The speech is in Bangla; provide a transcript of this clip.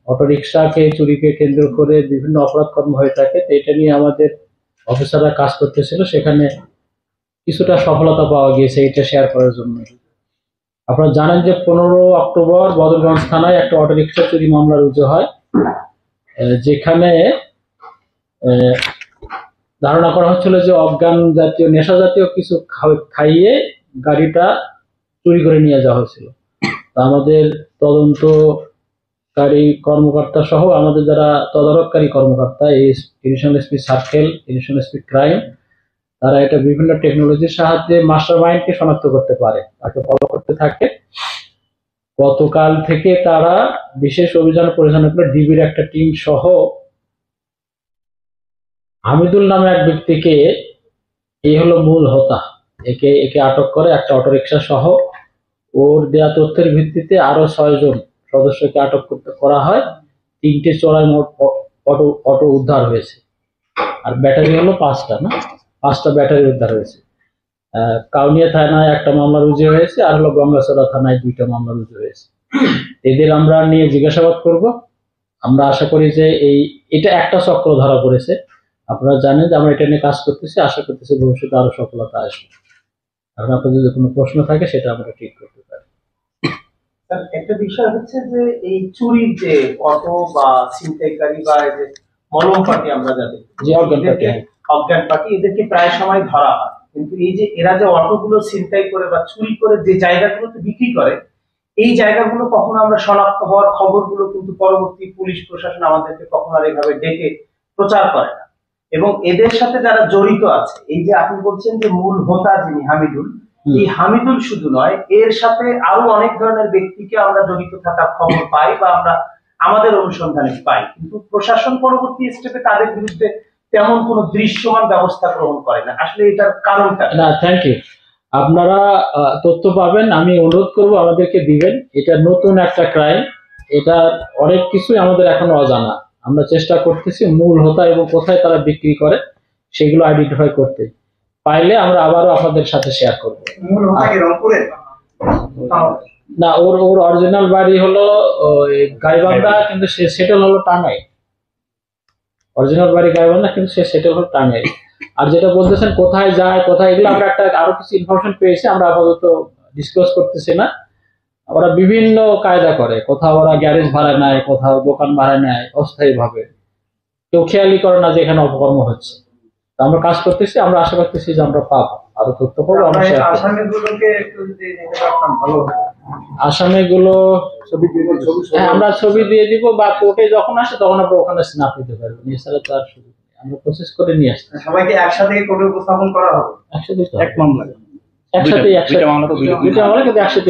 অটোরিকশাকে চুরিকে কেন্দ্র করে বিভিন্ন অপরাধ কর্ম হয়ে থাকে। তো এটা নিয়ে আমাদের অফিসাররা কাজ করতেছিল, সেখানে কিছুটা সফলতা পাওয়া গিয়েছে, এটা শেয়ার করার জন্য। আপনারা জানেন যে 15 অক্টোবর বদরগঞ্জ থানায় একটা অটোরিকশা চুরি মামলা রুজু হয়, যেখানে ধারণা করা হচ্ছিল যে অজ্ঞান জাতীয় নেশা জাতীয় কিছু খাইয়ে গাড়িটা চুরি করে নিয়ে যাওয়া হয়েছিল। আমাদের তদন্তকারী কর্মকর্তা সহ আমাদের যারা তদারককারী কর্মকর্তা, এই additional SP circle, additional SP crime, তারা এটা বিভিন্ন টেকনোলজির সাহায্যে মাস্টার মাইন্ডকে শনাক্ত করতে পারে, তাকে ফলো করতে থাকে। গতকাল থেকে তারা বিশেষ অভিযান পরিচালনা করে ডিবির একটা টিম সহ হামিদুল নামে এক ব্যক্তিকে, এই হলো মূল হোতা, একে আটক করে একটা অটোরিকশা সহ। ওর দেয়া তথ্যের ভিত্তিতে আরো 6 জন সদস্যকে আটক করা হয়। 3টে চোরাই মোট অটো উদ্ধার হয়েছে, আর ব্যাটারি হলো 5টা ব্যাটারি উদ্ধার হয়েছে। কাউনিয়া থানায় একটা মামলা রুজু হয়েছে, আর হলো গঙ্গাচড়া থানায় 2টা মামলা রুজু হয়েছে। এদের আমরা নিয়ে জিজ্ঞাসাবাদ করব। আমরা আশা করি যে এটা একটা চক্র ধরা পড়েছে। আপনারা জানেন যে আমরা এটা নিয়ে কাজ করতেছি, আশা করতেছি ভবিষ্যতে আরো সফলতা আসবে। এখন আপনার যদি কোনো প্রশ্ন থাকে সেটা আমরা ঠিক করতে পারি। একটা বিষয় হচ্ছে যে এই চুরির যে অটো বা ছিনতাইকারী বা এই যে মলম পার্টি, আমরা যাদের অজ্ঞান পার্টি, এদেরকে প্রায় সময় ধরা হয়, কিন্তু এই যে এরা যে অটোগুলো ছিনতাই করে বা চুরি করে যে জায়গাগুলোতে বিক্রি করে, এই জায়গাগুলো কখনো আমরা শনাক্ত হওয়ার খবরগুলো কিন্তু পরবর্তী পুলিশ প্রশাসন আমাদেরকে কখনো আর এইভাবে ডেকে প্রচার করে না। এবং এদের সাথে যারা জড়িত আছে, এই যে আপনি বলছেন যে মূল হোতা যিনি হামিদুল, এই হামিদুল শুধু নয়, এর সাথে আরো অনেক ধরনের ব্যক্তিকে আমরা জড়িত থাকার খবর পাই বা আমরা আমাদের অনুসন্ধানে পাই, কিন্তু প্রশাসন পরবর্তী স্টেপে তাদের বিরুদ্ধে তেমন কোনো দৃশ্যমান ব্যবস্থা গ্রহণ করে না। আসলে এটার কারণটা না, থ্যাংক ইউ। আপনারা তথ্য পাবেন, আমি অনুরোধ করব আমাদেরকে দিবেন। এটা নতুন একটা ক্রাইম, এটা অনেক কিছুই আমাদের এখনো অজানা। আমরা চেষ্টা করতেছি মূল হোতা এবং কোথায় তারা বিক্রি করে সেগুলো আইডেন্টিফাই করতে। পাইলে আমরা আবারও আপনাদের সাথে শেয়ার করব। মূল হোতা কি রংপুরে? না, ওর অরিজিনাল বাড়ি হলো গাইবান্ধা, কিন্তু সে সেটেল হলো টাঙ্গাইল। অরিজিনাল বাড়ি গাইবান্ধা, কিন্তু সে সেটেল হলো টাঙ্গাইল। আর যেটা বলতেছেন কোথায় যায় কোথায়, এগুলো আমরা আরো কিছু ইনফরমেশন পেয়েছি, আমরা আপাতত ডিসক্লোজ করতেছি না। ওরা বিভিন্ন কায়দা করে, কোথাও ওরা গ্যারেজ ভাড়া নেয়, কোথাও দোকান ভাড়া নেয় অস্থায়ী ভাবে, কেউ খেয়ালই করে না যে এখানে অপকর্ম হচ্ছে। আমরা কাজ করতেছি, আমরা আশা করতেছি যে আমরা পাবো, আরো তথ্য পাবো। আসামিগুলো হ্যাঁ, আমরা ছবি দিয়ে দিব, বা কোর্টে যখন আসে তখন আমরা ওখানে স্ন্যাপ দিতে পারবো। এছাড়া তো আর আমরা প্রসেস করে নিয়ে আসছি। সবাইকে একসাথে কোর্টে উপস্থাপন করা হবে? একসাথে, এক মামলা, একসাথে, দুইটা মামলা, কিন্তু একসাথে।